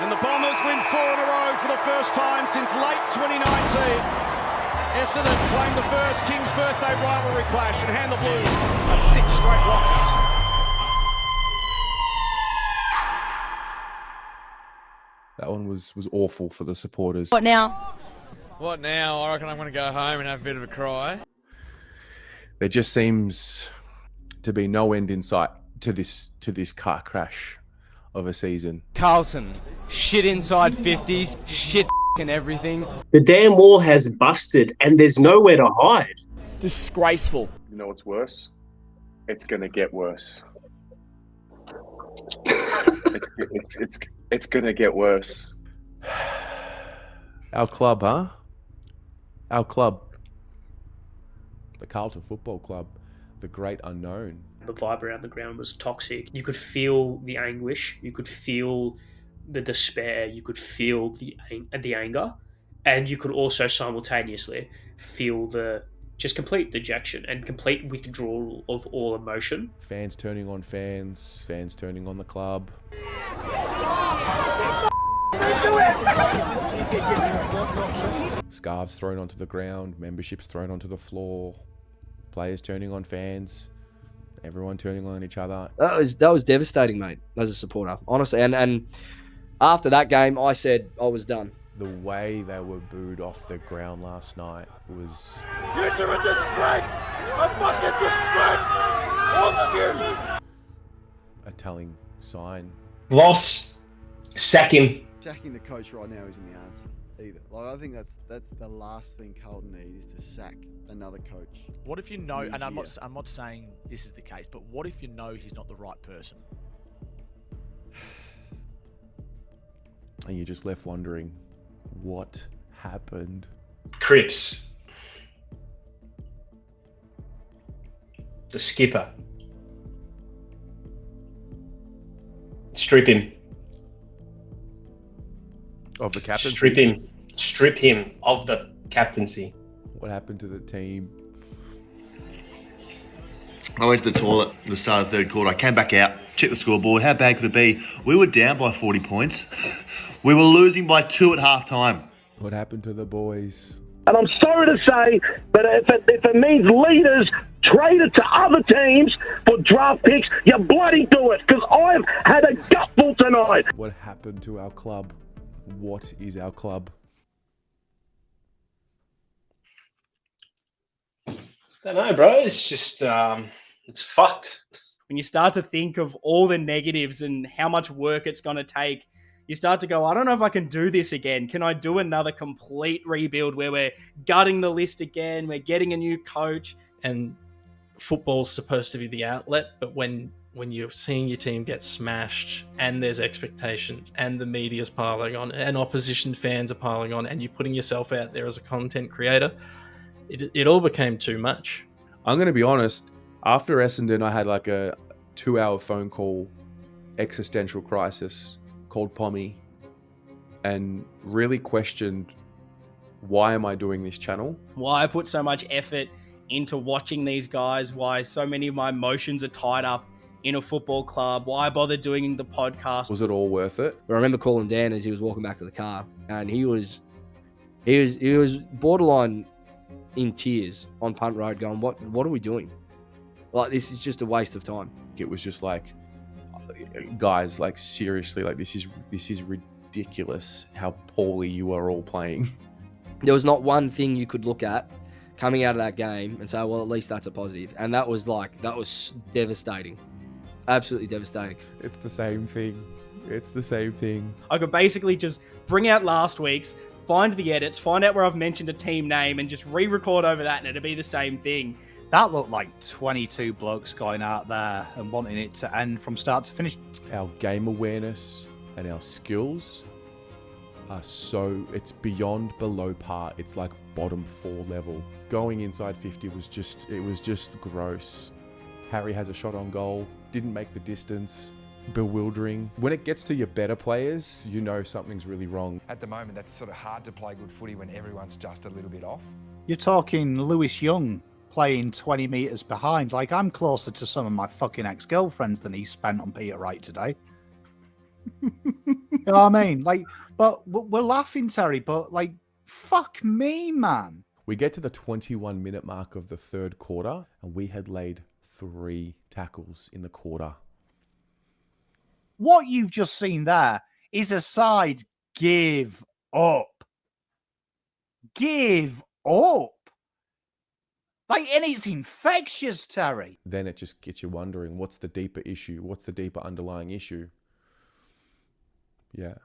And the Bombers win 4 in a row for the first time since late 2019. Essendon claim the first King's birthday rivalry clash and hand the Blues a 6 straight loss. That one was awful for the supporters. What now? What now? I reckon I'm going to go home and have a bit of a cry. There just seems to be no end in sight to this car crash of a season. Carlton, shit inside 50s, shit and everything. The damn wall has busted and there's nowhere to hide. Disgraceful. You know what's worse? It's going to get worse. It's going to get worse. Our club, huh? Our club. The Carlton Football Club. The great unknown. The vibe around the ground was toxic. You could feel the anguish. You could feel the despair. You could feel the anger. And you could also simultaneously feel the just complete dejection and complete withdrawal of all emotion. Fans turning on fans. Fans turning on the club. Scarves thrown onto the ground. Memberships thrown onto the floor. Players turning on fans. Everyone turning on each other. That was devastating, mate, as a supporter, honestly. And after that game, I said I was done. The way they were booed off the ground last night was... You're a disgrace! A fucking disgrace! All of you! a telling sign. Loss. Sack him. Sacking the coach right now isn't the answer either. Like, I think that's the last thing Carlton need is to sack another coach. What if you know, and I'm not saying this is the case, but what if you know he's not the right person? And you're just left wondering, what happened? Cripps. The skipper. Strip him. Of the captaincy? Strip him. Strip him of the captaincy. What happened to the team? I went to the toilet at the start of the third quarter. I came back out, checked the scoreboard. How bad could it be? We were down by 40 points. We were losing by 2 at halftime. What happened to the boys? And I'm sorry to say, but if it means leaders traded to other teams for draft picks, you bloody do it, because I've had a gutful tonight. What happened to our club? What is our club? I don't know, bro. It's just, it's fucked. When you start to think of all the negatives and how much work it's going to take, you start to go, I don't know if I can do this again. Can I do another complete rebuild where we're gutting the list again, we're getting a new coach? And football's supposed to be the outlet, but when you're seeing your team get smashed and there's expectations and the media's piling on and opposition fans are piling on and you're putting yourself out there as a content creator, it all became too much. I'm going to be honest. After Essendon, I had like a 2-hour phone call, existential crisis, called Pommy, and really questioned, why am I doing this channel? Why I put so much effort into watching these guys, why so many of my emotions are tied up in a football club, why I bother doing the podcast. Was it all worth it? I remember calling Dan as he was walking back to the car, and he was borderline in tears on Punt Road going, what are we doing? Like, this is just a waste of time. It was just like, guys, like, seriously, like, this is ridiculous how poorly you are all playing. There was not one thing you could look at coming out of that game and say, well, at least that's a positive. And that was devastating. Absolutely devastating. It's the same thing. It's the same thing. I could basically just bring out last week's, find the edits, find out where I've mentioned a team name, and just re-record over that, and it'd be the same thing. That looked like 22 blokes going out there and wanting it to end from start to finish. Our game awareness and our skills are it's beyond below par. It's like bottom 4 level. Going inside 50 was just gross. Harry has a shot on goal, didn't make the distance. Bewildering. When it gets to your better players, you know something's really wrong. At the moment, that's sort of hard to play good footy when everyone's just a little bit off. You're talking Lewis Young playing 20 metres behind. Like, I'm closer to some of my fucking ex-girlfriends than he spent on Peter Wright today. You know what I mean? Like, but we're laughing, Terry, but like, fuck me, man. We get to the 21-minute mark of the third quarter, and we had laid 3 tackles in the quarter. What you've just seen there is a side give up. Give up. Like, and it's infectious, Terry. Then it just gets you wondering, what's the deeper issue? What's the deeper underlying issue? Yeah.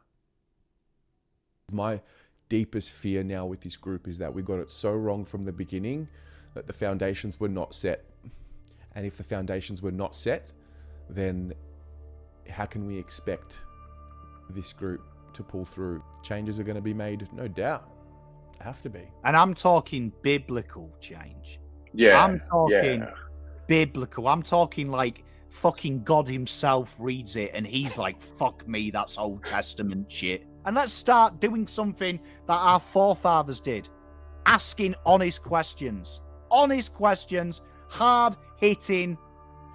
My deepest fear now with this group is that we got it so wrong from the beginning that the foundations were not set. And if the foundations were not set, then how can we expect this group to pull through? Changes are going to be made, no doubt. Have to be. And I'm talking biblical change. Yeah. I'm talking biblical. I'm talking like fucking God himself reads it and he's like, fuck me, that's Old Testament shit. And let's start doing something that our forefathers did. Asking honest questions. Honest questions. Hard-hitting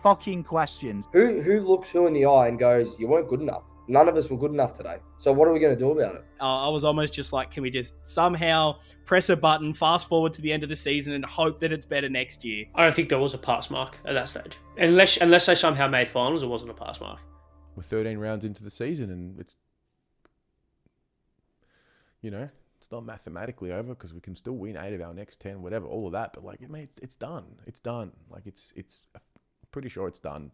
fucking questions. Who looks who in the eye and goes, you weren't good enough? None of us were good enough today. So what are we going to do about it? I was almost just like, can we just somehow press a button, fast forward to the end of the season and hope that it's better next year? I don't think there was a pass mark at that stage. Unless they somehow made finals, it wasn't a pass mark. We're 13 rounds into the season and it's, it's not mathematically over because we can still win 8 of our next 10, whatever, all of that. But like, it's done. It's done. Like I'm pretty sure it's done.